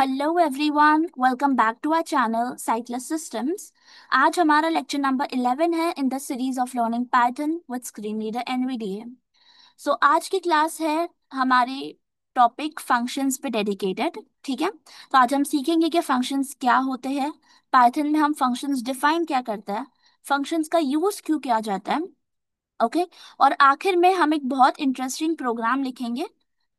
Hello everyone, welcome back to our channel Cyclus systems. आज हमारा lecture number 11 है in the series of learning pattern with screen reader NVDA. So आज की class है हमारी topic functions पे dedicated. ठीक है, तो आज हम सीखेंगे कि फंक्शंस क्या होते हैं, पाइथन में हम फंक्शंस डिफाइन क्या करते हैं, फंक्शंस का यूज क्यों किया जाता है। ओके, और आखिर में हम एक बहुत इंटरेस्टिंग प्रोग्राम लिखेंगे।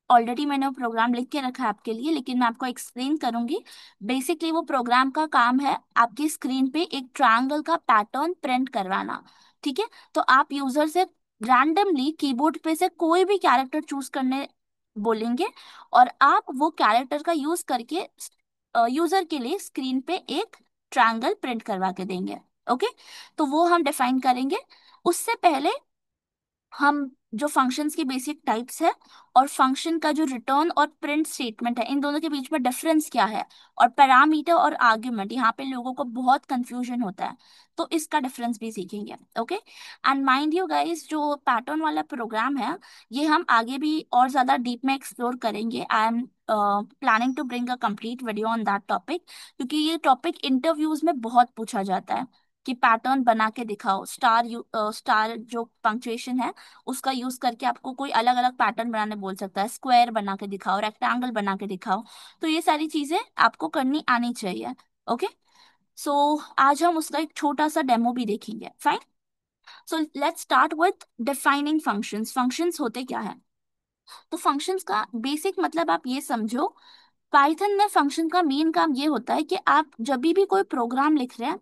ऑलरेडी मैंने वो प्रोग्राम लिख के रखा है आपके लिए, लेकिन मैं आपको एक्सप्लेन करूंगी। बेसिकली वो प्रोग्राम का काम है आपकी स्क्रीन पे एक ट्रायंगल का पैटर्न प्रिंट करवाना। ठीक है, तो आप यूजर से रैंडमली कीबोर्ड पे से कोई भी कैरेक्टर चूज करने बोलेंगे, और आप वो कैरेक्टर का यूज करके यूजर के लिए स्क्रीन पे एक ट्रायंगल प्रिंट करवा के देंगे। ओके, तो वो हम डिफाइन करेंगे। उससे पहले हम जो फंक्शंस की बेसिक टाइप्स है और फंक्शन का जो रिटर्न और प्रिंट स्टेटमेंट है, इन दोनों के बीच में डिफरेंस क्या है, और पैरामीटर और आर्ग्यूमेंट, यहाँ पे लोगों को बहुत कंफ्यूजन होता है, तो इसका डिफरेंस भी सीखेंगे। Okay, and mind you guys, जो पैटर्न वाला प्रोग्राम है ये हम आगे भी और ज्यादा डीप में एक्सप्लोर करेंगे। I am planning to bring a complete video on that topic, क्योंकि ये टॉपिक इंटरव्यूज में बहुत पूछा जाता है कि पैटर्न बना के दिखाओ। स्टार जो पंक्चुएशन है उसका यूज करके आपको कोई अलग अलग पैटर्न बनाने बोल सकता है, स्क्वायर बना के दिखाओ, रेक्टेंगल बना के दिखाओ। तो ये सारी चीजें आपको करनी आनी चाहिए। ओके, सो आज हम उसका एक छोटा सा डेमो भी देखेंगे। Fine, so let's start with defining functions. Functions होते क्या है? तो फंक्शंस का बेसिक मतलब आप ये समझो, पाइथन में फंक्शन का मेन काम ये होता है कि आप जब भी कोई प्रोग्राम लिख रहे हैं,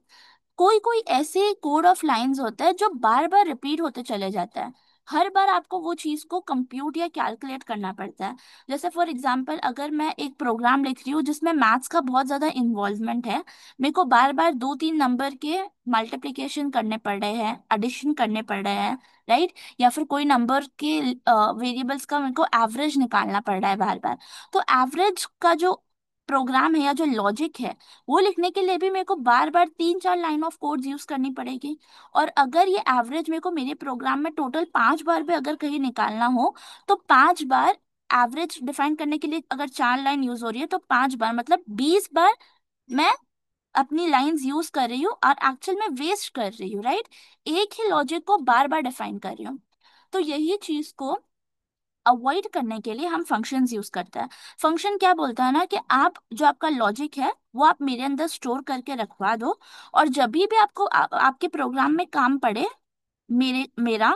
कोई कोई ऐसे कोड ऑफ लाइंस होता है जो बार बार रिपीट होते चले जाता है। हर बार आपको वो चीज को कंप्यूट या कैलकुलेट करना पड़ता है। जैसे फॉर एग्जांपल, अगर मैं एक प्रोग्राम लिख रही हूँ जिसमें मैथ्स का बहुत ज्यादा इन्वॉल्वमेंट है, मेरे को बार बार दो तीन नंबर के मल्टीप्लिकेशन करने पड़ रहे हैं, एडिशन करने पड़ रहे हैं, राइट, या फिर कोई नंबर के वेरिएबल्स का मेरे को एवरेज निकालना पड़ रहा है बार बार। तो एवरेज का जो प्रोग्राम है या जो लॉजिक है, वो लिखने के लिए भी मेरे को बार बार तीन चार लाइन ऑफ कोड्स यूज करनी पड़ेगी। और अगर ये एवरेज मेरे को मेरे प्रोग्राम में टोटल 5 बार भी अगर कहीं निकालना हो, तो 5 बार एवरेज डिफाइन करने के लिए अगर 4 लाइन यूज हो रही है, तो 5 बार मतलब 20 बार मैं अपनी लाइंस यूज कर रही हूँ और एक्चुअल में वेस्ट कर रही हूँ, राइट। एक ही लॉजिक को बार बार डिफाइन कर रही हूँ। तो यही चीज को अवॉइड करने के लिए हम फंक्शंस यूज करते हैं। फंक्शन क्या बोलता है ना, कि आप जो आपका लॉजिक है वो आप मेरे अंदर स्टोर करके रखवा दो, और जब भी आपको आपके प्रोग्राम में काम पड़े, मेरा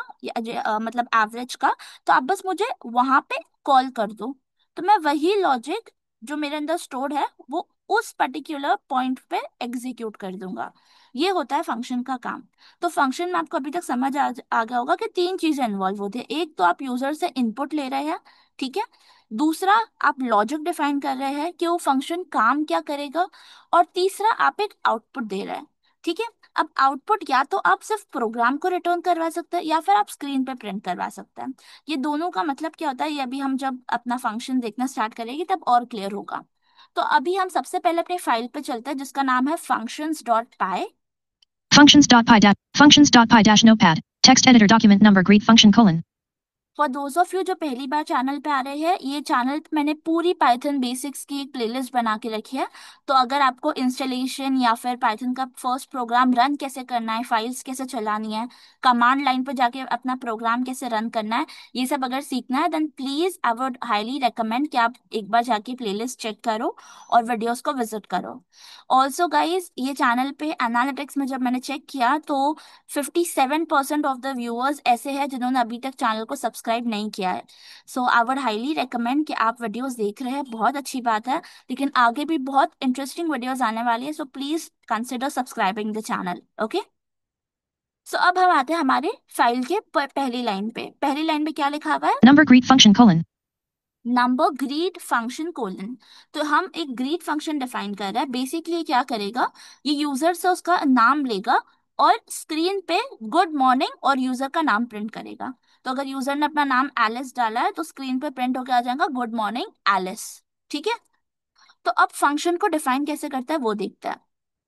मतलब एवरेज का, तो आप बस मुझे वहां पे कॉल कर दो, तो मैं वही लॉजिक जो मेरे अंदर स्टोर्ड है वो उस पर्टिकुलर पॉइंट पे एग्जीक्यूट कर दूंगा। ये होता है फंक्शन का काम। तो फंक्शन में आपको अभी तक समझ आ गया होगा कि तीन चीजें इन्वॉल्व होती है। एक तो आप यूजर से इनपुट ले रहे हैं, ठीक है। दूसरा, आप लॉजिक डिफाइन कर रहे हैं कि वो फंक्शन काम क्या करेगा। और तीसरा, आप एक आउटपुट दे रहे हैं, ठीक है। अब आउटपुट या तो आप सिर्फ प्रोग्राम को रिटर्न करवा सकते हैं, या फिर आप स्क्रीन पे प्रिंट करवा सकते हैं। ये दोनों का मतलब क्या होता है, ये अभी हम जब अपना फंक्शन देखना स्टार्ट करेंगे तब और क्लियर होगा। तो अभी हम सबसे पहले अपने फाइल पे चलते हैं जिसका नाम है functions.py। Functions.py dash notepad. Text editor document number greet function colon. For those of you जो पहली बार चैनल पे आ रहे हैं, ये चैनल पे मैंने पूरी पाइथन बेसिक्स की एक प्लेलिस्ट बना के रखी है। तो अगर आपको इंस्टॉलेशन या फिर पाइथन का फर्स्ट प्रोग्राम रन कैसे करना है, फाइल्स कैसे चलानी है, कमांड लाइन पे जाके अपना प्रोग्राम कैसे रन करना है, ये सब अगर सीखना है, then please I would highly recommend कि आप एक बार जाके प्लेलिस्ट चेक करो और वीडियोस को विजिट करो। ऑल्सो गाइज, ये चैनल पे एनालिटिक्स में जब मैंने चेक किया तो 57% ऑफ द व्यूअर्स ऐसे हैं जिन्होंने अभी तक चैनल को सब्सक्राइब नहीं किया है। So I would highly recommend कि आप वीडियोस देख रहे हैं, बहुत अच्छी बात है, लेकिन आगे भी बहुत इंटरेस्टिंग वीडियोस आने वाली है, so please consider subscribing the channel. Okay, so अब हम आते हैं हमारे फाइल के पहली लाइन पे। पहली लाइन पे क्या लिखा हुआ है? Number greet function colon. Number greet function colon. तो हम एक ग्रीट फंक्शन डिफाइन कर रहे हैं। बेसिकली क्या करेगा, ये यूजर से उसका नाम लेगा और स्क्रीन पे गुड मॉर्निंग और यूजर का नाम प्रिंट करेगा। तो अगर यूजर ने अपना नाम एलिस डाला है तो स्क्रीन पे प्रिंट होकर आ जाएगा गुड मॉर्निंग एलिस। ठीक है, तो अब फंक्शन को डिफाइन कैसे करता है वो देखते हैं।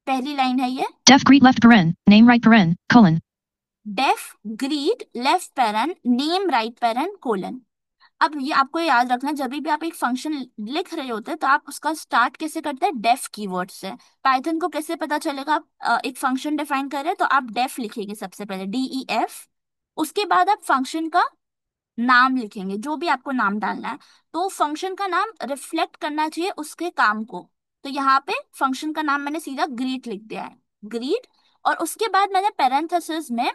पहली लाइन है ये, Def greet left paren, name right paren, colon. Def greet left paren name right paren colon. अब ये आपको याद रखना, जब भी आप एक फंक्शन लिख रहे होते हैं तो आप उसका स्टार्ट कैसे करते हैं, डेफ कीवर्ड से। पाइथन को कैसे पता चलेगा आप एक फंक्शन डिफाइन कर रहे हैं, तो आप डेफ लिखेंगे सबसे पहले, DEF। उसके बाद आप फंक्शन का नाम लिखेंगे, जो भी आपको नाम डालना है। तो फंक्शन का नाम रिफ्लेक्ट करना चाहिए उसके काम को। तो यहाँ पे फंक्शन का नाम मैंने सीधा ग्रीट लिख दिया है, ग्रीट। और उसके बाद मैंने पैरेंथेसिस में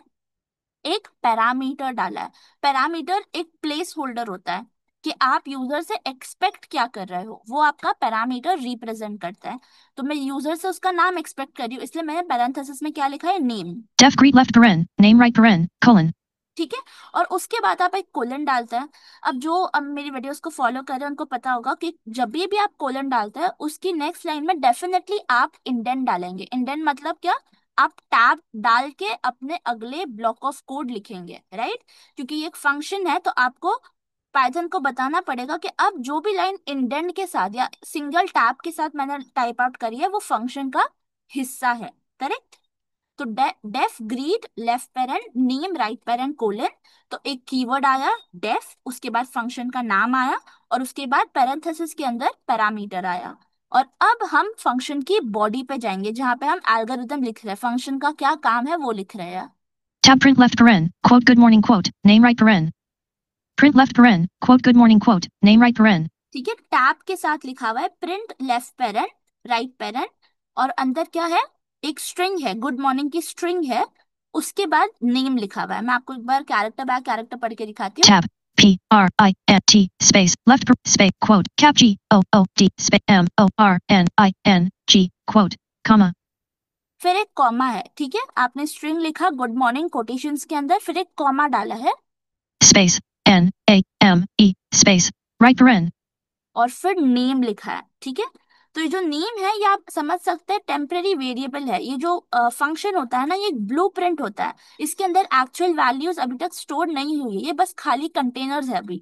एक पैरामीटर डाला है। पैरामीटर एक प्लेस होल्डर होता है कि आप यूजर से एक्सपेक्ट क्या कर रहे हो, वो आपका पैरामीटर रिप्रेजेंट करता है। तो मैं यूजर से उसका नाम एक्सपेक्ट कर रही हूँ, इसलिए मैंने पैरेंथेसिस में क्या लिखा है, name. Def greet left paren, name right paren, colon. ठीक है। और उसके बाद आप एक कोलन डालते हैं। अब मेरी वीडियोस को फॉलो कर रहे हैं उनको पता होगा कि जब भी आप कोलन डालते हैं उसकी नेक्स्ट लाइन में डेफिनेटली आप इंडेंट डालेंगे। इंडेंट मतलब क्या, आप टैब डाल के अपने अगले ब्लॉक ऑफ कोड लिखेंगे, राइट। क्योंकि ये एक फंक्शन है तो आपको पाइथन को बताना पड़ेगा कि अब जो भी लाइन इंडेंट के साथ या सिंगल टैब के साथ मैंने टाइप आउट करी है वो फंक्शन का हिस्सा है, करेक्ट। तो def greet left paren name right parent colon. तो एक कीवर्ड आया डेफ, उसके बाद फंक्शन का नाम आया, और उसके बाद पैरेंथेसिस के अंदर पैरामीटर आया। और अब हम फंक्शन की बॉडी पे जाएंगे जहां पे हम एल्गोरिथम लिख रहे हैं, फंक्शन का क्या काम है वो लिख रहे हैं। Tab print left paren, quote good morning quote, name right paren. Print left paren, quote good morning quote, name right paren. ठीक है, टैब के साथ लिखा हुआ है print left parent right parent, और अंदर क्या है, एक स्ट्रिंग है, गुड मॉर्निंग की स्ट्रिंग है। उसके बाद नेम लिखा हुआ है। मैं आपको एक बार कैरेक्टर बाय कैरेक्टर पढ़ के दिखाती हूँ। Tab P R I N T space left space quote cap G O O D space M O R N I N G quote comma. फिर एक कॉमा है, ठीक है। आपने स्ट्रिंग लिखा गुड मॉर्निंग कोटेशंस के अंदर, फिर एक कॉमा डाला है, Space N A M E space right paren. और फिर नेम लिखा है, ठीक है। तो ये जो नेम है ये आप समझ सकते हैं टेम्पररी वेरिएबल है। ये जो फंक्शन होता है ना, ये एक ब्लूप्रिंट होता है। इसके अंदर एक्चुअल वैल्यूज अभी तक स्टोर नहीं हुई है, ये बस खाली कंटेनर्स है अभी।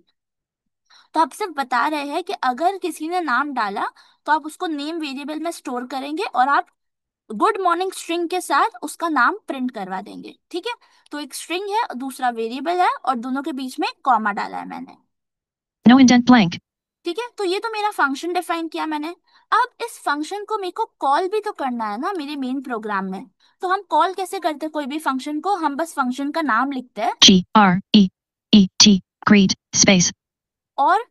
तो आप सिर्फ बता रहे हैं कि अगर किसी ने नाम डाला तो आप उसको नेम वेरिएबल में स्टोर करेंगे और आप गुड मॉर्निंग स्ट्रिंग के साथ उसका नाम प्रिंट करवा देंगे, ठीक है। तो एक स्ट्रिंग है, दूसरा वेरिएबल है, और दोनों के बीच में कॉमा डाला है मैंने। No indent blank. ठीक है, तो ये तो मेरा फंक्शन डिफाइन किया मैंने। अब इस फंक्शन को मेरे को कॉल भी तो करना है ना मेरे मेन प्रोग्राम में। तो हम कॉल कैसे करते हैं कोई भी फंक्शन को, हम बस फंक्शन का नाम लिखते हैं, G R E E T greet space. और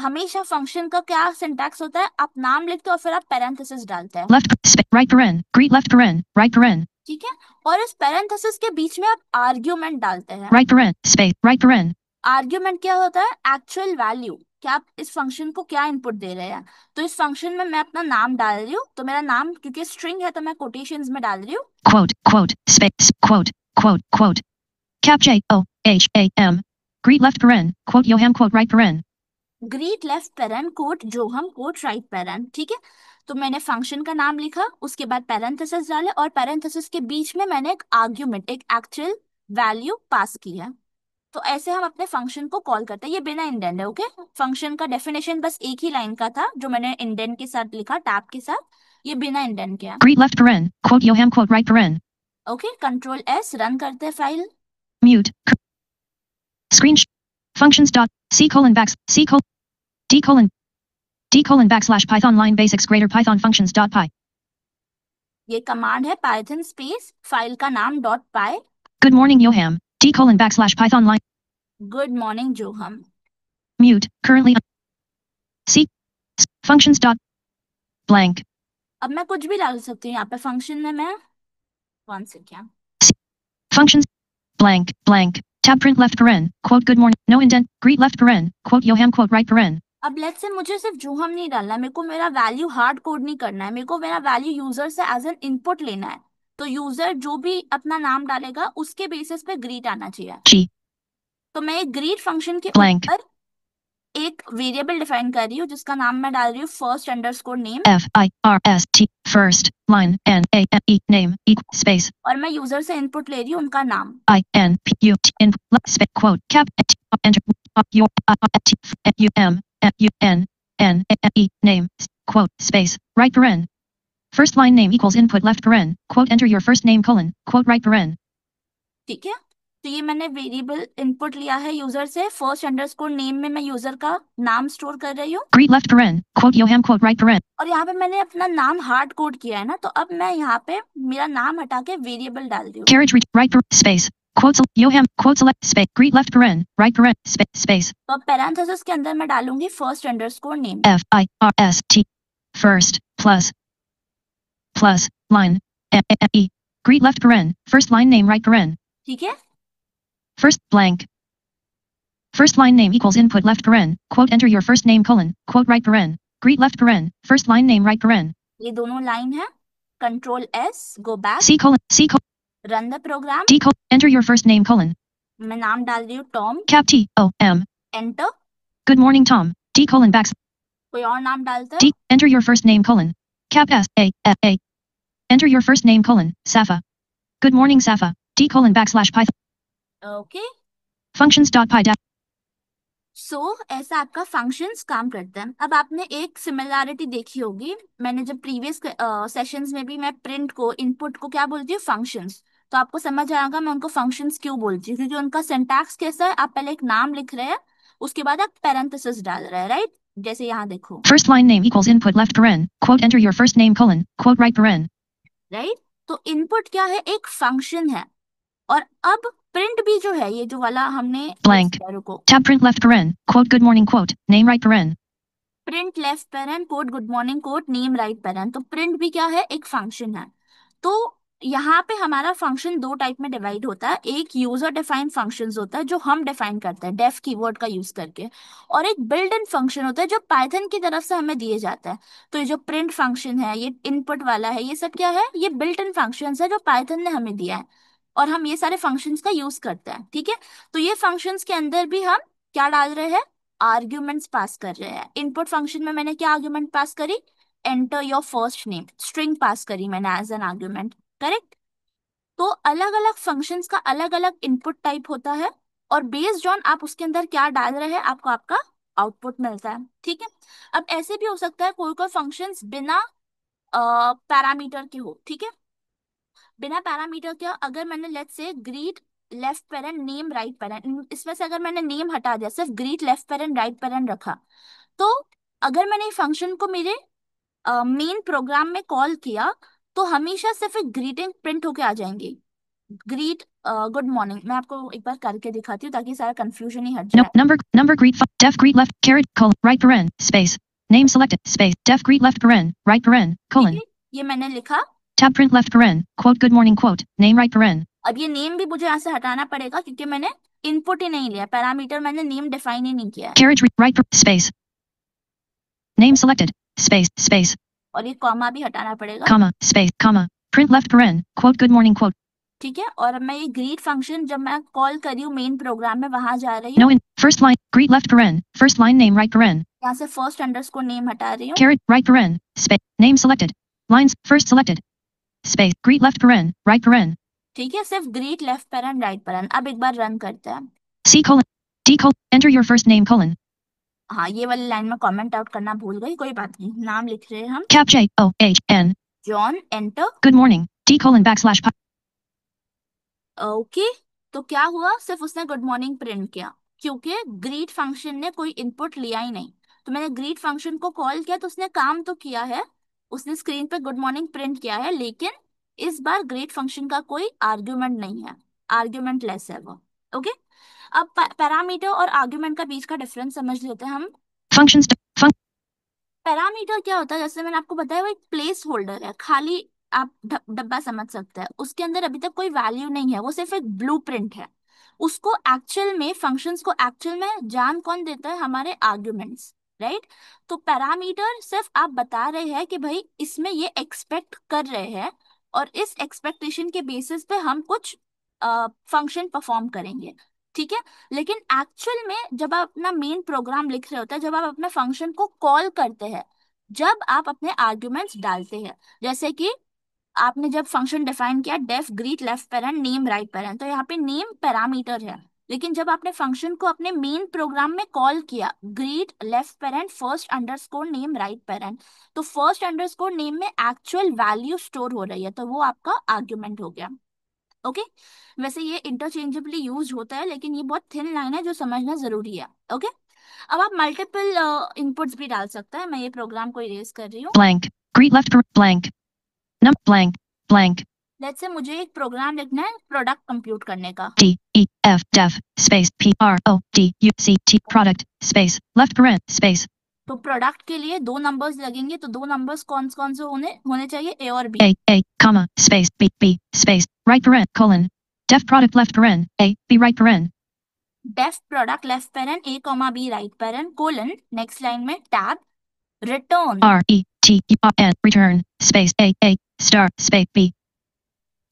हमेशा फंक्शन का क्या सिंटैक्स होता है, आप नाम लिखते हो और फिर आप पैरेंथेसिस डालते हैं, Left space right paren, greet left paren, right paren. ठीक है। और इस पैरेंथेसिस के बीच में आप आर्ग्यूमेंट डालते हैं। Right paren space right paren. Argument क्या होता है, एक्चुअल वैल्यू, कि आप इस फंक्शन को क्या इनपुट दे रहे हैं। तो इस फंक्शन में मैं अपना नाम डाल रही हूँ, तो मेरा नाम क्योंकि स्ट्रिंग है तो मैं कोटेशंस में डाल रही हूँ। Quote quote space quote quote quote cap J O H A M greet left paren, quote Johan quote right paren. Greet left paren quote जो हम कोट राइट पेरेंट, ठीक है। तो मैंने फंक्शन का नाम लिखा, उसके बाद पैरेंथेसिस डाले, और पैरेंथेसिस के बीच में मैंने एक आर्ग्यूमेंट, एक एक्चुअल वैल्यू पास की है। तो ऐसे हम अपने फंक्शन को कॉल करते हैं, ये बिना इंडेंट है, ओके। फंक्शन का डेफिनेशन बस एक ही लाइन का था जो मैंने इंडेंट के साथ लिखा, टैब के साथ, ये बिना इंडेंट के। Greet left paren, quote Johan quote right paren. Okay, control S run करते हैं file. Mute. Screen. Functions dot C colon backs C colon D colon backslash Python line basics greater Python functions dot py. ये command है Python space file का नाम dot पाई। Good morning Johan. D colon backslash Python line. Good morning जो हम। Mute. Currently. C. Functions dot blank. अब मैं कुछ भी डाल सकती हूँ यहाँ पे फंक्शन में, मैं कौन से क्या, Functions blank blank. Tab print left paren, quote good morning, no indent, greet left paren, quote Johan quote right paren. अब लेट्स से मुझे सिर्फ जो हम नहीं डालना है, मेरे को मेरा वैल्यू हार्ड कोड नहीं करना है, मेरे को मेरा वैल्यू यूजर से एज एन इनपुट लेना है। तो यूजर जो भी अपना नाम डालेगा उसके बेसिस पे ग्रीट आना चाहिए। G तो मैं एक ग्रीट फंक्शन के blank ऊपर एक वेरिएबल डिफाइन कर रही हूँ जिसका नाम मैं डाल रही हूँ first underscore name, F I R S T first line N A M E name equal space और मैं यूजर से इनपुट ले रही हूँ उनका नाम। I N P U T in space quote cap enter your T U M F U N N A M E name quote space right paren. First line name equals input left paren, quote enter your first name colon, quote right paren. ठीक है, तो ये मैंने variable input लिया है user से, first underscore name में मैं यूजर का नाम स्टोर कर रही हूँ। Greet left paren. Quote Yoham quote right paren. और यहाँ पे मैंने अपना नाम हार्ड कोड किया है ना, तो अब मैं यहाँ पे मेरा नाम हटा के वेरिएबल डाल दी हूँ। Carriage right space. Quote Yoham quote select space. Greet left paren. Right paren space. तो अब पैरेंथेसिस के अंदर मैं डालूंगी first underscore name. FIRST. First plus line E. Greet left paren. First line name right paren. ठीक है। First blank. First line name equals input left paren. Quote enter your first name colon. Quote right paren. Greet left paren. First line name right paren. ये दोनों line है। Control S, go back, C colon. Run the program. D colon. Enter your first name colon. मैं नाम डाल रही हूँ Tom. Cap TOM. Enter. Good morning Tom. D colon back. कोई और नाम डालते D. हो? Enter your first name colon. Cap A. Enter your first name colon. Safa. Good morning Safa. D colon backslash Python. Okay. Functions.py. सो ऐसा आपका functions काम करते हैं। अब आपने एक सिमिलैरिटी देखी होगी, मैंने जब प्रीवियस सेशंस में भी मैं प्रिंट को, इनपुट को क्या बोलती हूँ, फंक्शंस। तो आपको समझ आएगा मैं उनको फंक्शंस क्यों बोलती हूँ, क्योंकि उनका सिंटैक्स कैसा है, आप पहले एक नाम लिख रहे हैं, उसके बाद आप पैरेंथेसिस डाल रहे हैं, राइट। जैसे यहाँ देखो, First line name equals input left paren. Quote enter your first name colon. Quote right paren. Right. तो इनपुट क्या है, एक फंक्शन है। और अब प्रिंट भी जो है, ये जो वाला हमने Blank. रुको, Tab print left paren. Quote good morning quote. Name right paren. Print left parent code good morning code name right paren. तो प्रिंट भी क्या है, एक फंक्शन है। तो यहाँ पे हमारा फंक्शन दो टाइप में डिवाइड होता है, एक यूजर डिफाइंड फंक्शंस होता है जो हम डिफाइन करते हैं डेफ कीवर्ड का यूज करके, और एक बिल्ट इन फंक्शन होता है जो पाइथन की तरफ से हमें दिए जाता है। तो ये जो प्रिंट फंक्शन है, ये इनपुट वाला है, ये सब क्या है, ये बिल्ट इन फंक्शंस है जो पाइथन ने हमें दिया है, और हम ये सारे फंक्शंस का यूज करते हैं, ठीक है। तो ये फंक्शंस के अंदर भी हम क्या डाल रहे हैं, आर्ग्यूमेंट्स पास कर रहे हैं। इनपुट फंक्शन में मैंने क्या आर्ग्यूमेंट पास करी, enter your first name, string pass करी मैंने एज एन आर्ग्यूमेंट, करेक्ट। तो अलग अलग फंक्शंस का अलग अलग इनपुट टाइप होता है, और बेस्ड ऑन आप उसके अंदर क्या डाल रहे हैं, आपको आपका आउटपुट मिलता है, ठीक है। अब ऐसे भी हो सकता है कोई कोई फंक्शंस बिना पैरामीटर के हो, ठीक है। बिना पैरामीटर के, अगर मैंने let's say greet left paren name right parent, इसमें से अगर मैंने नेम हटा दिया, सिर्फ greet left parent right parent रखा, तो अगर मैंने फंक्शन को मेरे मेन प्रोग्राम में कॉल किया, तो हमेशा सिर्फ एक ग्रीटिंग प्रिंट होके आ जाएंगी, ग्रीट गुड मॉर्निंग। मैं आपको एक बार करके दिखाती हूँ ताकि सारा कंफ्यूजन ही हट No, जाए। number greet def greet left caret colon right paren space name selected space def greet left paren right paren ठीक colon है, ये मैंने लिखा। tab print left paren quote good morning quote name right paren अब ये name भी मुझे यहाँ से हटाना पड़ेगा क्योंकि मैंने इनपुट ही नहीं लिया, पैरामीटर मैंने नेम डिफाइन ही नहीं किया है। carriage right space name selected space और ये कॉमा भी हटाना पड़ेगा, comma space comma print left paren quote good morning quote ठीक है। और अब मैं ये ग्रीट फंक्शन जब मैं कॉल करी हूँ मेन प्रोग्राम में, वहां जा रही no हूँ, in first line greet left paren first line name right paren यहाँ से फर्स्ट अंडरस्कोर नेम हटा रही हूँ, caret right paren space name selected lines first selected space greet left paren right paren ठीक है। सिर्फ greet left parent right parent. अब एक बार रन करते हैं। C colon D colon enter your first name colon हाँ, ये वाली लाइन में कमेंट आउट करना भूल गई, कोई बात नहीं, नाम लिख रहे हैं हम, cap JOHN John, enter. good morning D colon backslash okay. तो क्या हुआ, सिर्फ उसने गुड मॉर्निंग प्रिंट किया, क्योंकि ग्रीट फंक्शन ने कोई इनपुट लिया ही नहीं। तो मैंने ग्रीट फंक्शन को कॉल किया, तो उसने काम तो किया है, उसने स्क्रीन पे गुड मॉर्निंग प्रिंट किया है, लेकिन इस बार ग्रीट फंक्शन का कोई आर्ग्यूमेंट नहीं है, आर्ग्यूमेंट लेस है वो, ओके। अब पैरामीटर और आर्ग्यूमेंट का बीच का डिफरेंस समझ लेते हैं हम। functions पैरामीटर क्या होता है, जैसे मैंने आपको बताया, वो एक प्लेस होल्डर है, खाली आप डब्बा समझ सकते हैं, उसके अंदर अभी तक कोई वैल्यू नहीं है, वो सिर्फ एक ब्लूप्रिंट है। उसको एक्चुअल में, फंक्शंस को एक्चुअल में जान कौन देता है, हमारे आर्ग्यूमेंट्स, राइट। तो पैरामीटर सिर्फ आप बता रहे हैं कि भाई इसमें ये एक्सपेक्ट कर रहे हैं, और इस एक्सपेक्टेशन के बेसिस पे हम कुछ फंक्शन परफॉर्म करेंगे, ठीक है। लेकिन एक्चुअल में जब आप अपना मेन प्रोग्राम लिख रहे होते हैं, जब आप अपने फंक्शन को कॉल करते हैं, जब आप अपने आर्ग्यूमेंट्स डालते हैं, जैसे कि आपने जब फंक्शन डिफाइन किया def greet left paren name right paren, तो यहाँ पे नेम पैरामीटर है। लेकिन जब आपने फंक्शन को अपने मेन प्रोग्राम में कॉल किया, greet left parent first underscore name right paren, तो फर्स्ट अंडरस्कोर नेम में एक्चुअल वैल्यू स्टोर हो रही है, तो वो आपका आर्ग्यूमेंट हो गया। ओके, वैसे ये इंटरचेंजेबली यूज होता है, लेकिन ये बहुत थिन लाइन है जो समझना जरूरी है। ओके, अब आप मल्टीपल इनपुट्स भी डाल सकते हैं। मैं ये प्रोग्राम को इरेज कर रही हूँ। blank, greet left blank, num blank, blank, let's say मुझे एक प्रोग्राम लिखना है प्रोडक्ट कंप्यूट करने का। D E F def space P R O D U C T product space left paren space तो प्रोडक्ट के लिए दो नंबर्स लगेंगे, तो दो नंबर्स कौन कौन से होने होने चाहिए, ए और B. A comma space B B space right paren colon def product left paren A B right paren def product left parent a comma b right parent colon, next line में tab return. R E T U N return space A star space B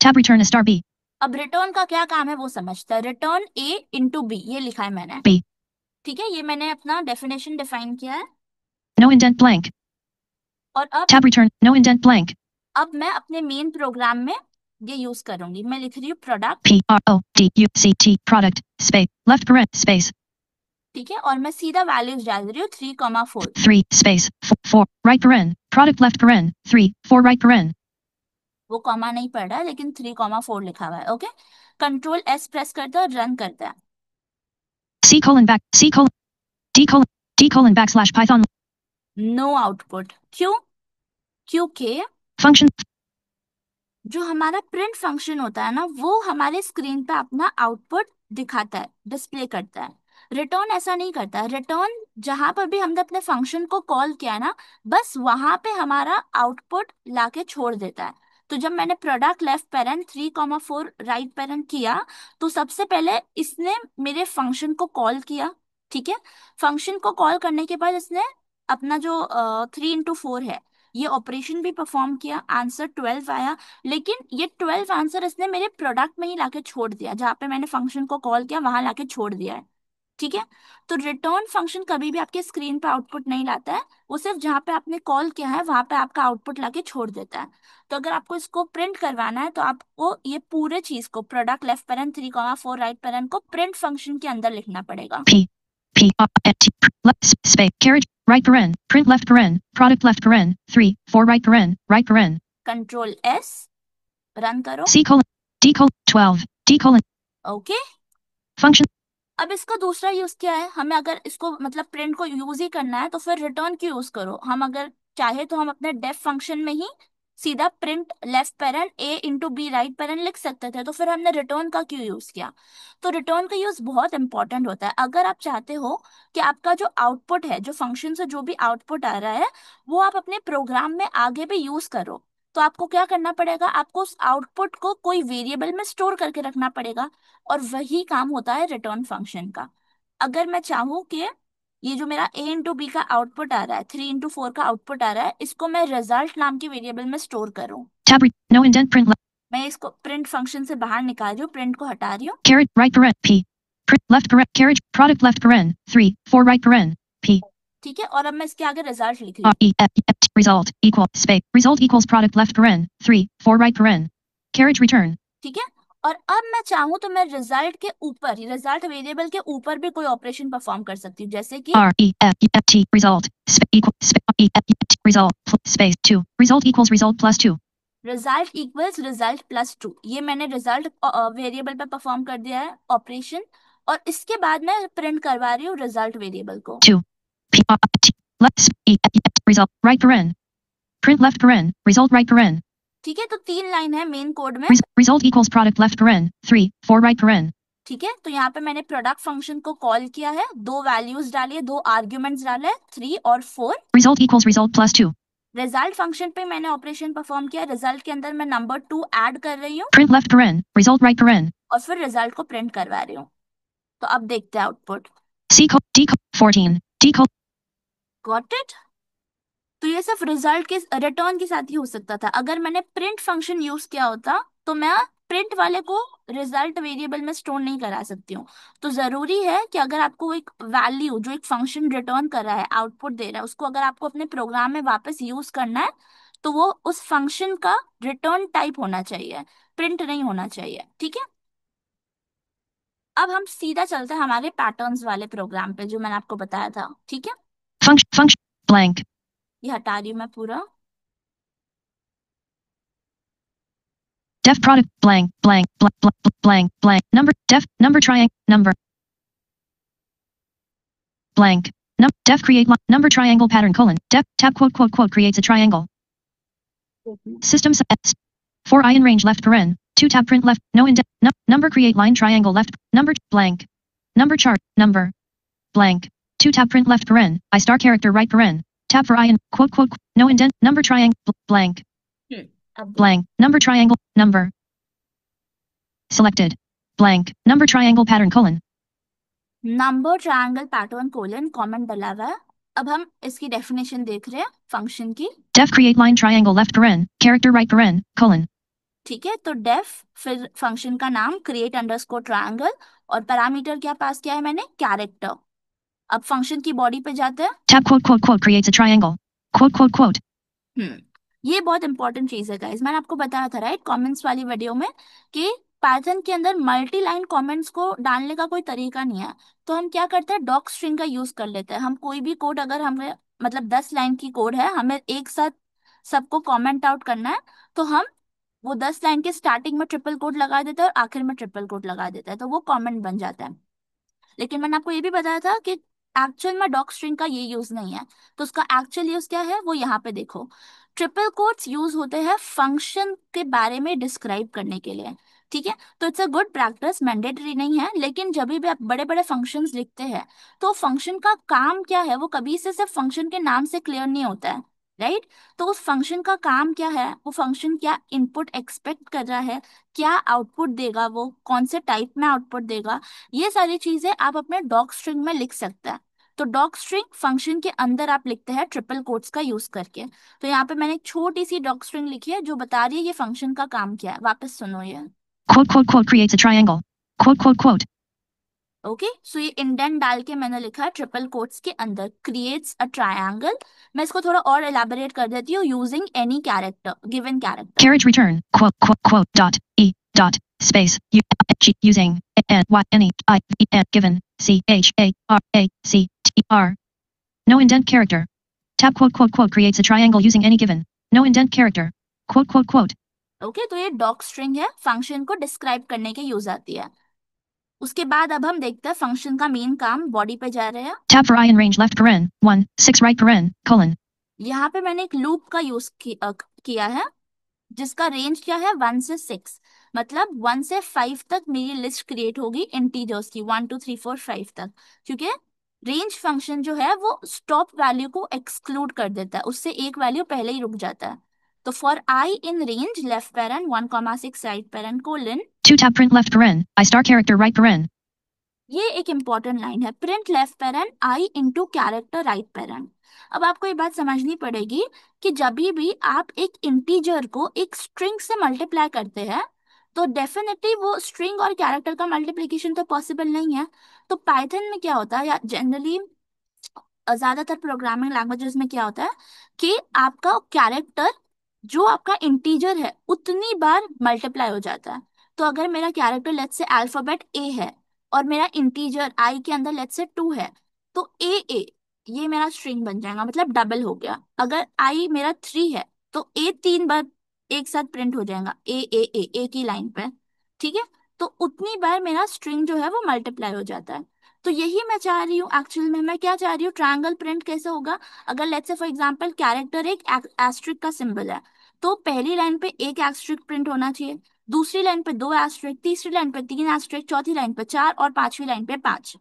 tab return a star B अब return का क्या काम है वो समझते हैं। Return ए into B, ये लिखा है मैंने। B ठीक है, ये मैंने अपना डेफिनेशन डिफाइन किया है। no indent blank और tab return no indent blank अब मैं अपने मेन प्रोग्राम में ये यूज करूंगी। मैं लिख रही हूँ product, P R O D U C T product space left paren space ठीक है, और मैं सीधा वैल्यूज डाल रही हूँ 3,4। 3 space 4 right paren product left paren 3 4 right paren वो कॉमा नहीं पड़ रहा है, लेकिन 3,4 लिखा हुआ है। ओके, कंट्रोल एस प्रेस करते हैं और रन करते हैं। C colon back C colon D colon backslash Python no output, क्यों? क्योंकि function जो हमारा प्रिंट फंक्शन होता है ना, वो हमारे स्क्रीन पे अपना आउटपुट दिखाता है, डिस्प्ले करता है। रिटर्न ऐसा नहीं करता है। रिटर्न जहां पर भी हमने अपने फंक्शन को कॉल किया ना, बस वहां पे हमारा आउटपुट लाके छोड़ देता है। तो जब मैंने product left parent 3,4 right parent किया, तो सबसे पहले इसने मेरे फंक्शन को कॉल किया। ठीक है, फंक्शन को कॉल करने के बाद इसने अपना जो 3 into 4 है, ये ऑपरेशन भी परफॉर्म किया, आंसर 12 आया। लेकिन ये 12 आंसर इसने मेरे प्रोडक्ट में ही लाके छोड़ दिया, जहाँ पे मैंने फंक्शन को कॉल किया वहां लाके छोड़ दिया है। ठीक है, तो रिटर्न फंक्शन कभी भी आपके स्क्रीन पे आउटपुट नहीं लाता है, वो सिर्फ जहाँ पे आपने कॉल किया है वहां पे आपका आउटपुट लाके छोड़ देता है। तो अगर आपको इसको प्रिंट करवाना है, तो आपको ये पूरे चीज को product left parent 3,4 right parent को प्रिंट फंक्शन के अंदर लिखना पड़ेगा। P R T left space carriage right paren print left paren product left paren 3 4 right paren control S, run करो। C colon D colon 12 D colon okay, function अब इसका दूसरा use क्या है? हमें अगर इसको मतलब प्रिंट को यूज ही करना है, तो फिर रिटर्न क्यों यूज करो? हम अगर चाहे तो हम अपने डेफ फंक्शन में ही सीधा प्रिंट लेफ्ट पेरेंट ए इंटू बी राइट पेरेंट लिख सकते थे, तो फिर हमने रिटर्न का क्यों यूज किया? तो रिटर्न का यूज बहुत इंपॉर्टेंट होता है। अगर आप चाहते हो कि आपका जो आउटपुट है, जो फंक्शन से जो भी आउटपुट आ रहा है, वो आप अपने प्रोग्राम में आगे भी यूज करो, तो आपको क्या करना पड़ेगा? आपको उस आउटपुट को कोई वेरिएबल में स्टोर करके रखना पड़ेगा, और वही काम होता है रिटर्न फंक्शन का। अगर मैं चाहूँ कि ये जो मेरा ए इंटू बी का आउटपुट आ रहा है, 3 into 4 का आउटपुट आ रहा है, इसको मैं रिजल्ट नाम की वेरिएबल में स्टोर करूँ, tab no indent print मैं इसको प्रिंट फंक्शन से बाहर निकाल रही हूँ, प्रिंट को हटा रही हूँ। carriage right paren P print left paren carriage product left paren 3 4 right paren P ठीक है, और अब मैं इसके आगे रिजल्ट लिख रही R हूँ। E F F result equal space result equals product left paren 3 4 right paren carriage return ठीक है, और अब मैं चाहूँ तो मैं रिजल्ट के ऊपर, रिजल्ट वेरिएबल के ऊपर भी कोई ऑपरेशन परफॉर्म कर सकती हूँ, जैसे कि R E F F T result equal E F F result space 2 result equals result plus 2 result equals result plus 2। ये मैंने रिजल्ट वेरिएबल पे परफॉर्म कर दिया है ऑपरेशन, और इसके बाद मैं प्रिंट करवा रही हूँ रिजल्ट वेरिएबल को। 2 P R T left E F F result right paren print left paren result right paren ठीक है, तो 3 लाइन है मेन कोड में। result equals product left paren 3 4 right paren ठीक है, तो यहाँ पे मैंने प्रोडक्ट फंक्शन को कॉल किया है, दो वैल्यूज डाली है, दो आर्ग्यूमेंट्स डाले हैं, 3 और 4। result equals result plus 2 result function पे मैंने ऑपरेशन परफॉर्म किया, रिजल्ट के अंदर मैं नंबर 2 ऐड कर रही हूँ, print left paren result right paren और फिर रिजल्ट को प्रिंट करवा रही हूँ। तो अब देखते हैं output. C D 14 D got it? तो ये सिर्फ रिजल्ट के रिटर्न के साथ ही हो सकता था। अगर मैंने प्रिंट फंक्शन यूज किया होता, तो मैं प्रिंट वाले को रिजल्ट वेरिएबल में स्टोर नहीं करा सकती हूँ। तो जरूरी है कि अगर आपको एक वैल्यू, जो एक फंक्शन रिटर्न कर रहा है, आउटपुट दे रहा है, उसको अगर आपको अपने प्रोग्राम में वापस यूज करना है, तो वो उस फंक्शन का रिटर्न टाइप होना चाहिए, प्रिंट नहीं होना चाहिए। ठीक है, अब हम सीधा चलते हैं हमारे पैटर्न्स वाले प्रोग्राम पे, जो मैंने आपको बताया था। ठीक है, function blank ये हटा रही हूँ मैं पूरा। Def product blank blank blank blank blank blank number def number triangle number blank def create number triangle pattern colon def tab quote creates a triangle. System for I in range left paren 2 tab print left no indent number create line triangle left number blank number chart number blank 2 tab print left paren I star character right paren tab for I in quote no indent number triangle blank blank number triangle number selected blank number triangle pattern colon number triangle pattern colon comment डला हुआ है। अब हम इसकी definition देख रहे हैं function की। def create line triangle left paren character right paren colon ठीक है, तो डेफ फिर फंक्शन का नाम क्रिएट अंडरस्कोर ट्रायंगल और पैरामीटर क्या पास किया है मैंने, कैरेक्टर। अब फंक्शन की बॉडी पे जाते हैं। tab quote creates a triangle quote ये बहुत इंपॉर्टेंट चीज है गाइस, मैंने आपको बताया था राइट कमेंट्स वाली वीडियो में कि पाइथन के अंदर मल्टी लाइन कमेंट्स को डालने का कोई तरीका नहीं है। तो हम क्या करते हैं, डॉक स्ट्रिंग का यूज कर लेते हैं। हम कोई भी कोड अगर हमें मतलब 10 लाइन की कोड है, हमें एक साथ सबको कमेंट आउट करना है, तो हम वो 10 लाइन के स्टार्टिंग में ट्रिपल कोट लगा देते हैं और आखिर में ट्रिपल कोट लगा देते हैं, तो वो कमेंट बन जाता है। लेकिन मैंने आपको ये भी बताया था कि एक्चुअल में डॉक स्ट्रिंग का ये यूज नहीं है। तो उसका एक्चुअल यूज क्या है वो यहाँ पे देखो। ट्रिपल कोट्स यूज होते हैं फंक्शन के बारे में डिस्क्राइब करने के लिए। ठीक है, तो it's a good practice, mandatory नहीं है, लेकिन जब भी आप बड़े बड़े फंक्शंस लिखते हैं तो फंक्शन का काम क्या है वो कभी से सिर्फ फंक्शन के नाम से क्लियर नहीं होता है, राइट। तो उस फंक्शन का काम क्या है, वो फंक्शन क्या इनपुट एक्सपेक्ट कर रहा है, क्या आउटपुट देगा, वो कौन से टाइप में आउटपुट देगा, ये सारी चीजें आप अपने डॉक स्ट्रिंग में लिख सकते हैं। तो डॉक स्ट्रिंग फंक्शन के अंदर आप लिखते हैं ट्रिपल कोट्स का यूज करके। तो यहाँ पे मैंने एक छोटी सी डॉक स्ट्रिंग लिखी है जो बता रही है ये फंक्शन का काम क्या है। वापस सुनो ये। quote creates a triangle quote okay, so ये इंडेंट डाल के मैंने लिखा है ट्रिपल कोट्स के अंदर क्रिएट्स अ ट्रायंगल। मैं इसको थोड़ा और एलाबोरेट कर देती हूँ, using any character, given character. carriage return quote dot e dot space using n y any I v n given c h a r a c t r no indent character tab quote creates a triangle using any given no indent character quote okay, तो ये doc string है, function को describe करने के use आती है। उसके बाद अब हम देखते हैं फंक्शन का मेन काम। बॉडी पे जा रहे हैं। tab for I in range left paren 1 6 right paren colon यहाँ पे मैंने एक लूप का यूज किया है जिसका रेंज क्या है 1 से 6, मतलब 1 से 5 तक मेरी लिस्ट क्रिएट होगी इंटीजर्स की, 1 2 3 4 5 तक। क्योंकि रेंज फंक्शन जो है वो स्टॉप वैल्यू को एक्सक्लूड कर देता है, उससे एक वैल्यू पहले ही रुक जाता है। तो for I in range left parent 1 6 right parent colon 2 tab print left paren I star character right paren ये एक इंपॉर्टेंट लाइन है, प्रिंट लेफ्ट पेरेंट आई इंटू कैरेक्टर राइट पेरेंट। अब आपको ये बात समझनी पड़ेगी कि जब भी आप एक इंटीजर को एक स्ट्रिंग से मल्टीप्लाई करते हैं तो डेफिनेटली वो स्ट्रिंग और कैरेक्टर का मल्टीप्लिकेशन तो पॉसिबल नहीं है। तो पाइथन में क्या होता है या जनरली ज्यादातर प्रोग्रामिंग लैंग्वेजेस में क्या होता है कि आपका कैरेक्टर जो आपका इंटीजर है उतनी बार मल्टीप्लाई हो जाता है। तो अगर मेरा कैरेक्टर लेट्स से अल्फाबेट ए है और मेरा इंटीजर आई के अंदर लेट्स से 2 है, तो ए ये मेरा स्ट्रिंग बन जाएगा, मतलब डबल हो गया। अगर आई मेरा 3 है तो ए 3 बार एक साथ प्रिंट हो जाएगा, ए की लाइन पे। ठीक है, तो उतनी बार मेरा स्ट्रिंग जो है वो मल्टीप्लाई हो जाता है। तो यही मैं चाह रही हूँ एक्चुअल में, मैं क्या चाह रही हूँ, ट्रायंगल प्रिंट कैसे होगा। अगर let's say for example character एक एस्ट्रिक का सिंबल है, तो पहली लाइन पे एक एस्ट्रिक प्रिंट होना चाहिए, दूसरी लाइन पे 2 एस्ट्रिक, तीसरी लाइन पे 3 एस्ट्रिक, चौथी लाइन पे 4 और पांचवी लाइन पे 5,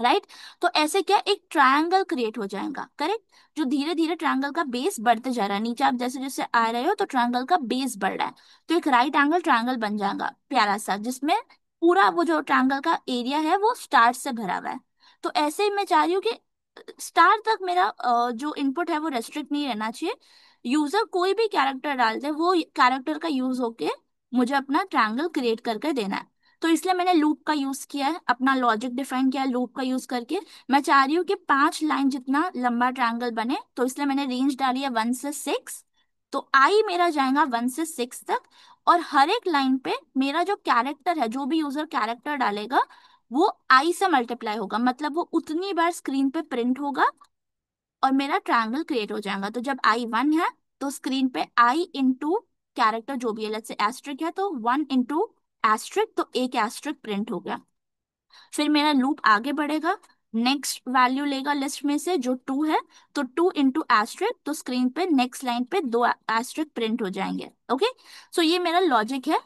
राइट। तो ऐसे क्या एक ट्रायंगल क्रिएट हो जाएगा, करेक्ट, जो धीरे धीरे ट्रायंगल का बेस बढ़ते जा रहा है। नीचे आप जैसे जैसे आ रहे हो तो ट्रायंगल का बेस बढ़ रहा है, तो एक राइट एंगल ट्रायंगल बन जाएगा प्यारा सा, जिसमें पूरा वो जो ट्रायंगल का एरिया है वो स्टार से भरा हुआ है। तो ऐसे ही मैं चाह रही हूँ कि स्टार तक मेरा जो इनपुट है वो रेस्ट्रिक्ट नहीं रहना चाहिए। यूजर कोई भी कैरेक्टर डाल दे, वो कैरेक्टर का यूज होके मुझे अपना ट्रायंगल क्रिएट करके देना है। तो इसलिए मैंने लूप का यूज किया है, अपना लॉजिक डिफाइन किया है लूप का यूज करके। मैं चाह रही हूँ कि 5 लाइन जितना लंबा ट्रायंगल बने, तो इसलिए मैंने रेंज डाली है 1 से 6। तो आई मेरा जाएगा 1 से 6 तक, और हर एक लाइन पे मेरा जो कैरेक्टर है, जो भी यूजर कैरेक्टर डालेगा वो आई से मल्टीप्लाई होगा, मतलब वो उतनी बार स्क्रीन पे प्रिंट होगा और मेरा ट्रायंगल क्रिएट हो जाएगा। तो जब आई 1 है तो स्क्रीन पे आई इंटू कैरेक्टर जो भी है, लेट्स से एस्ट्रिक है तो 1 इंटू एस्ट्रिक, तो एक एस्ट्रिक प्रिंट हो गया। फिर मेरा लूप आगे बढ़ेगा, नेक्स्ट वैल्यू लेगा लिस्ट में से जो 2 है, तो 2 इंटू एस्ट्रिक, तो स्क्रीन पे नेक्स्ट लाइन पे 2 एस्ट्रिक प्रिंट हो जाएंगे। ओके, सो ये मेरा लॉजिक है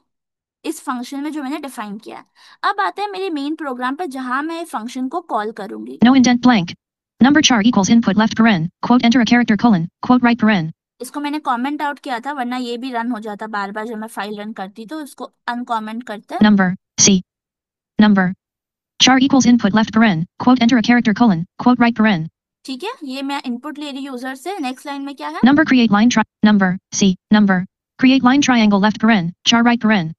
इस फंक्शन में जो मैंने डिफाइन किया है। अब आते हैं मेरे मेन प्रोग्राम पे जहां मैं फंक्शन को कॉल करूंगी। No indent blank. Number char equals input left paren, quote enter a character colon, quote right paren. इसको मैंने कमेंट आउट किया था, वरना ये भी रन हो जाता बार बार जब मैं फाइल रन करती, तो इसको अनकमेंट करते हैं। Number, C. Number. Char equals input left paren, quote enter a character colon, quote right paren. ठीक है, ये मैं इनपुट ले रही यूजर से। नेक्स्ट लाइन में क्या है? Number create line number, C. Number. Create line triangle left paren, char right paren.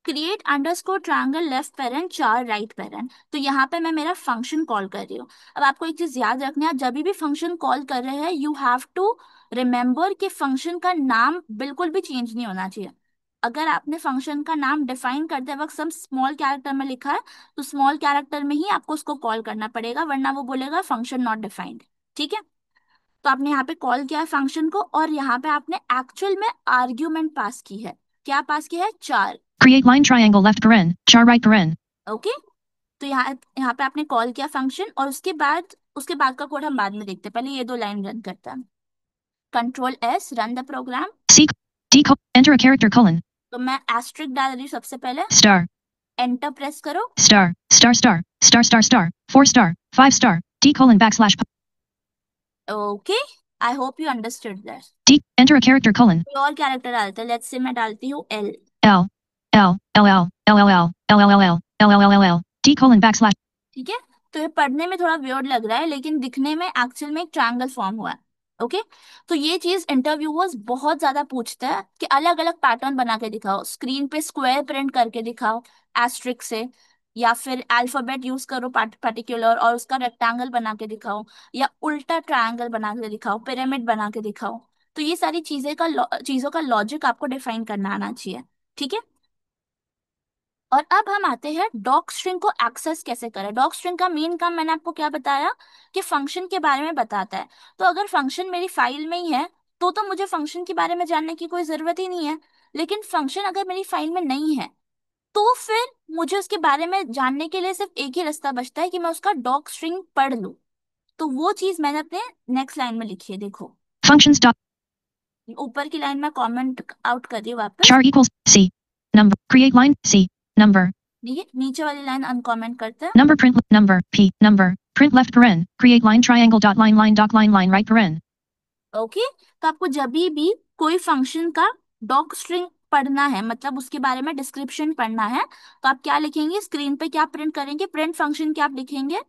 Create underscore triangle left parent चार राइट पेरेंट, तो यहाँ पे मैं मेरा फंक्शन कॉल कर रही हूँ। अब आपको एक चीज याद रखना है, जब भी फंक्शन कॉल कर रहे हैं यू हैव टू रिमेम्बर कि फंक्शन का नाम बिल्कुल भी चेंज नहीं होना चाहिए। अगर आपने फंक्शन का नाम डिफाइन करते वक्त सब स्मॉल कैरेक्टर में लिखा है, तो स्मॉल कैरेक्टर में ही आपको उसको कॉल करना पड़ेगा, वरना वो बोलेगा फंक्शन नॉट डिफाइंड। ठीक है, तो आपने यहाँ पे कॉल किया है फंक्शन को, और यहाँ पे आपने एक्चुअल में आर्ग्यूमेंट पास की है। क्या पास किया है? 4। Create line triangle left paren, char right paren. Okay, तो यहाँ यहाँ पे आपने कॉल किया फंक्शन, और उसके बाद का कोड हम बाद में देखते हैं, पहले ये 2 लाइन रन करता है। Ctrl+S run the program. C. D. Enter a character colon. तो मैं एस्ट्रिक डाल रही हूँ सबसे पहले, Star. एंटर प्रेस करो। Star. Star star. Star star star. 4 star. 5 star. D colon backslash. Okay, I hope you understood that. D. Enter a character colon. कोई और कैरेक्टर डालते हैं, लेट्स से मैं डालती हूँ L। L. L. L. L. L. L. L. L. L. L. L. L. L. L. L. D colon backslash. ठीक है, तो ये पढ़ने में थोड़ा वियर्ड लग रहा है, लेकिन दिखने में एक्चुअल में एक ट्रायंगल फॉर्म हुआ है। ओके, तो ये चीज इंटरव्यूअर्स बहुत ज्यादा पूछते हैं कि अलग अलग पैटर्न बना के दिखाओ, स्क्रीन पे स्क्वायर प्रिंट करके दिखाओ एस्ट्रिक से, या फिर अल्फाबेट यूज करो पर्टिकुलर और उसका रेक्टेंगल बना के दिखाओ, या उल्टा ट्रायंगल बना के दिखाओ, पिरामिड बना के दिखाओ। तो ये सारी चीजों का लॉजिक आपको डिफाइन करना आना चाहिए। ठीक है, और अब हम आते हैं डॉक स्ट्रिंग को एक्सेस कैसे करें। डॉक स्ट्रिंग का मेन काम मैंने आपको क्या बताया कि फंक्शन के बारे में बताता है। तो अगर फंक्शन मेरी फाइल में ही है तो मुझे फंक्शन के बारे में जानने की कोई जरूरत ही नहीं है। लेकिन फंक्शन अगर मेरी फाइल में नहीं है तो फिर मुझे उसके बारे में जानने के लिए सिर्फ एक ही रास्ता बचता है कि मैं उसका डॉक स्ट्रिंग पढ़ लूं। तो वो चीज मैंने अपने नेक्स्ट लाइन में लिखी है, देखो Functions dot. ऊपर की लाइन में कमेंट आउट कर रही हूँ वापस। Char equals C. Number. Create line C. Number. ये नीचे वाली लाइन अनकमेंट करते हैं। Number print number P. Number. Print left paren. Create line triangle dot line doc line right paren. Okay, तो आपको जब भी कोई फंक्शन का डॉक स्ट्रिंग पढ़ना है, मतलब उसके बारे में डिस्क्रिप्शन पढ़ना है, तो आप क्या लिखेंगे स्क्रीन पे, क्या प्रिंट करेंगे? प्रिंट फंक्शन क्या आप लिखेंगे?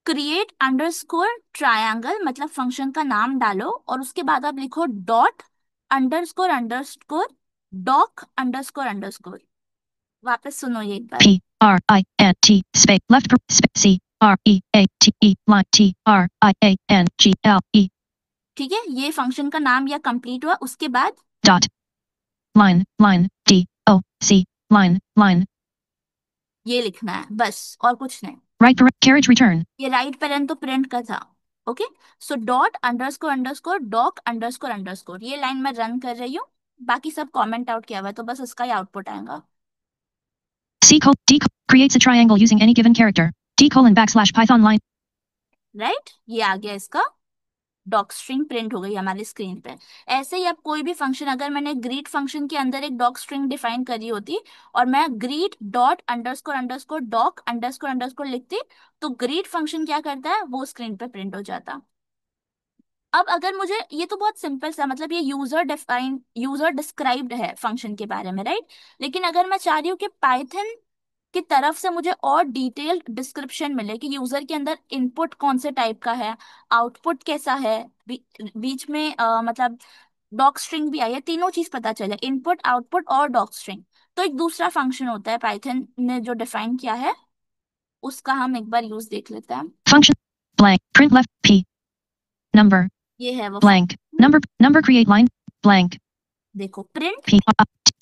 क्रिएट अंडरस्कोर ट्रायंगल, मतलब फंक्शन का नाम डालो, और उसके बाद आप लिखो dot underscore underscore doc underscore underscore. वापस सुनो ये एक बार। P R I N T space left space C R E A T E line T R I A N G L E. ठीक है, ये फंक्शन का नाम या कंप्लीट हुआ, उसके बाद Dot. Line D O C line. ये लिखना है बस, और कुछ नहीं। Right paren. Carriage return. ये राइट पेरेंट तो प्रिंट का था। Okay, so dot underscore underscore doc underscore underscore, ये लाइन मैं रन कर रही हूँ। बाकी सब कमेंट आउट किया हुआ है, तो बस इसका ही आउटपुट आएगा। C colon D creates a triangle using any given character. D colon backslash Python line. Right, ये आ गया इसका डॉक स्ट्रिंग प्रिंट हो गई हमारी स्क्रीन पे। ऐसे ही आप कोई भी फंक्शन, अगर मैंने ग्रीट फंक्शन के अंदर एक डॉक स्ट्रिंग डिफाइन करी होती और मैं greet dot underscore underscore doc underscore underscore लिखती, तो ग्रीट फंक्शन क्या करता है, वो स्क्रीन पे प्रिंट हो जाता। अब अगर मुझे, ये तो बहुत सिंपल सा, मतलब ये यूजर डिस्क्राइब्ड है फंक्शन के बारे में, राइट। लेकिन अगर मैं चाह रही हूँ कि पाइथन की तरफ से मुझे और डिटेल्ड डिस्क्रिप्शन मिले कि यूजर के अंदर इनपुट कौन से टाइप का है, आउटपुट कैसा है, बीच में मतलब डॉक स्ट्रिंग भी आई है, तीनों चीज पता चले, इनपुट आउटपुट और डॉक स्ट्रिंग, तो एक दूसरा फंक्शन होता है पाइथन ने जो डिफाइन किया है, उसका हम एक बार यूज देख लेते हैं। Function blank print left P. Number ये है वो blank number create line blank देखो print. P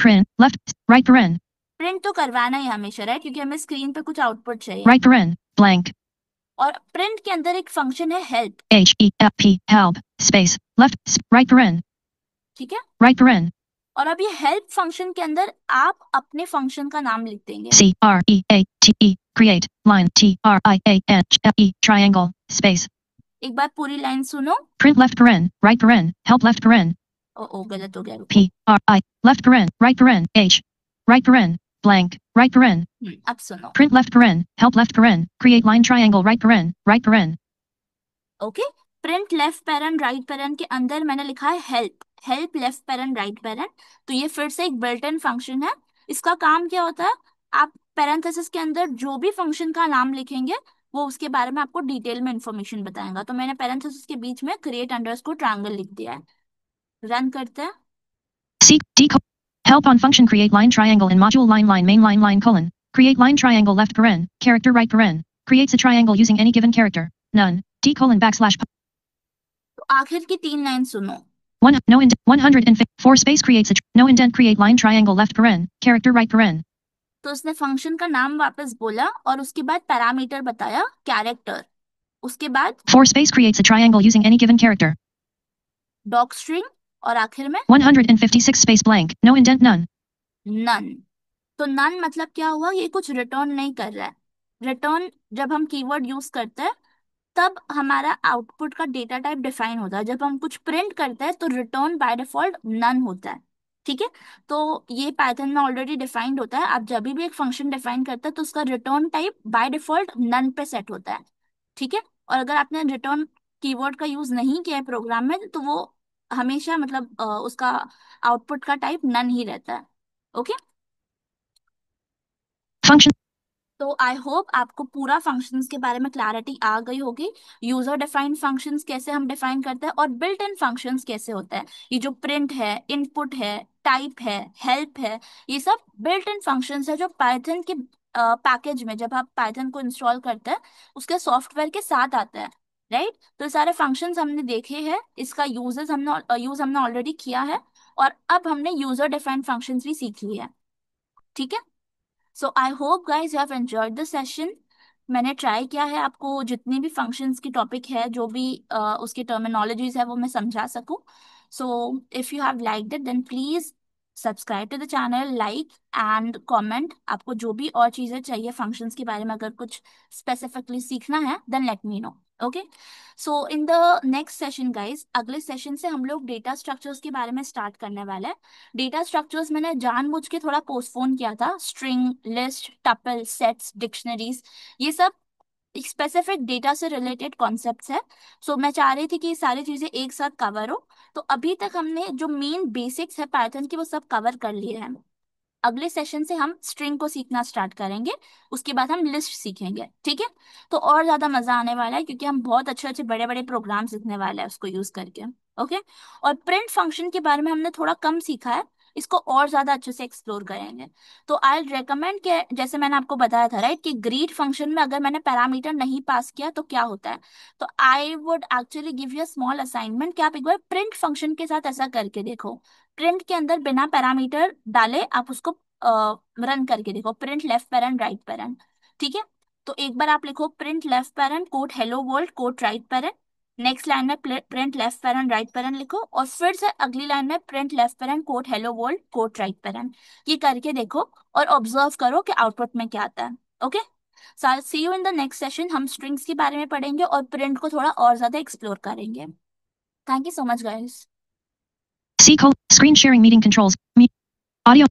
print left right paren. Print तो करवाना ही हमेशा, राइट, क्योंकि हमें स्क्रीन पे कुछ आउटपुट चाहिए। Right paren blank. और प्रिंट के अंदर एक फंक्शन है help. H E L P help space left right paren. ठीक है, Right paren. और अब ये हेल्प फंक्शन के अंदर आप अपने फंक्शन का नाम लिख देंगे। CREATE create line TRIANGLE triangle space. एक बार पूरी लाइन सुनो। Print left paren, right paren, help left paren. ओ गलत हो गया, रुको। PRI left paren, right paren, H right paren, blank, right paren. अब सुनो। Print left paren, help left paren, create line triangle right paren, right paren. Okay, print left barren right barren के अंदर मैंने लिखा है help, help left barren right barren. तो ये फिर से एक बिल्ट इन फंक्शन है। इसका काम क्या होता है, आप पैरेंथेसिस के अंदर जो भी फंक्शन का नाम लिखेंगे वो उसके बारे में आपको डिटेल में इंफॉर्मेशन बताएगा। तो मैंने पैरेंथेसिस के बीच में क्रिएट अंडरस्कोर ट्रायंगल लिख दिया है। रन करते हैं। C D help on function create line triangle in module line main line colon create line triangle left paren character right paren creates a triangle using any given character none D colon backslash. तो आखिर की 3 line सुनो। One no indent 104 space creates a no indent create line triangle left paren character right paren. तो उसने function का नाम वापस बोला और उसके बाद पैरामीटर बताया कैरेक्टर। उसके बाद 4 space creates a triangle using any given character. Doc string और आखिर में 156 space blank no indent none. None. तो नन मतलब क्या हुआ, ये कुछ रिटर्न नहीं कर रहा है। रिटर्न जब हम कीवर्ड यूज करते हैं तब हमारा आउटपुट का डेटा टाइप डिफाइन होता है। जब हम कुछ प्रिंट करते हैं तो रिटर्न बाय डिफॉल्ट नन होता है। ठीक है, तो ये पाइथन में ऑलरेडी डिफाइंड होता है। आप जब भी एक फंक्शन डिफाइन करते हैं तो उसका return type by default none पे सेट होता है। ठीक है, और अगर आपने रिटर्न कीवर्ड का यूज नहीं किया है प्रोग्राम में तो वो हमेशा मतलब उसका आउटपुट का टाइप नन ही रहता है। ओके, Function तो आई होप आपको पूरा फंक्शंस के बारे में क्लैरिटी आ गई होगी। यूजर डिफाइंड फंक्शंस कैसे हम डिफाइन करते हैं और बिल्ट इन फंक्शंस कैसे होते हैं। ये जो प्रिंट है, इनपुट है, टाइप है, हेल्प है, ये सब बिल्ट इन फंक्शंस है जो पाइथन के पैकेज में जब आप पाइथन को इंस्टॉल करते हैं उसके सॉफ्टवेयर के साथ आता है। राइट, तो ये सारे फंक्शंस हमने देखे हैं, इसका यूज हमने ऑलरेडी किया है और अब हमने यूजर डिफाइंड फंक्शंस भी सीख लिए हैं। ठीक है, so I hope guys you have enjoyed the session. मैंने ट्राई किया है आपको जितनी भी फंक्शंस की टॉपिक है, जो भी उसकी टर्मिनोलॉजीज है वो मैं समझा सकूं। So if you have liked it then please subscribe to the channel, like and comment. आपको जो भी और चीज़ें चाहिए फंक्शंस के बारे में, अगर कुछ स्पेसिफिकली सीखना है then let me know. Okay, so in the next session guys, अगले सेशन से हम लोग डेटा स्ट्रक्चर्स के बारे में स्टार्ट करने वाले हैं। डेटा स्ट्रक्चर्स मैंने जानबूझ के थोड़ा पोस्टपोन किया था। String, list, tuple, sets, dictionaries, ये सब स्पेसिफिक डेटा से रिलेटेड कॉन्सेप्ट्स है। सो मैं चाह रही थी कि ये सारी चीजें एक साथ कवर हो। तो अभी तक हमने जो मेन बेसिक्स है पाइथन की वो सब कवर कर लिए हैं। अगले सेशन से हम स्ट्रिंग को सीखना स्टार्ट करेंगे, उसके बाद हम लिस्ट सीखेंगे। ठीक है, तो और ज्यादा मजा आने वाला है क्योंकि हम बहुत अच्छे अच्छे बड़े बड़े प्रोग्राम सीखने वाले हैं उसको यूज करके। ओके, और प्रिंट फंक्शन के बारे में हमने थोड़ा कम सीखा है, इसको और ज्यादा अच्छे से एक्सप्लोर करेंगे। तो आई रेकमेंड कि जैसे मैंने आपको बताया था राइट कि ग्रीट फंक्शन में अगर मैंने पैरामीटर नहीं पास किया तो क्या होता है, तो I would actually give you a small assignment कि आप एक बार प्रिंट फंक्शन के साथ ऐसा करके देखो। प्रिंट के अंदर बिना पैरामीटर डाले आप उसको रन करके देखो, print left parent right parent. ठीक है, तो एक बार आप लिखो print left parent quote hello world quote right parent, next line में print left parent right parent लिखो और फिर से अगली लाइन में print left parent quote hello world quote right parent. ये करके देखो और ऑब्जर्व करो कि आउटपुट में क्या आता है। Okay, so see you in the next session. हम स्ट्रिंग्स के बारे में पढ़ेंगे और प्रिंट को थोड़ा और ज्यादा एक्सप्लोर करेंगे। Thank you so much guys. C screen sharing meeting controls. Audio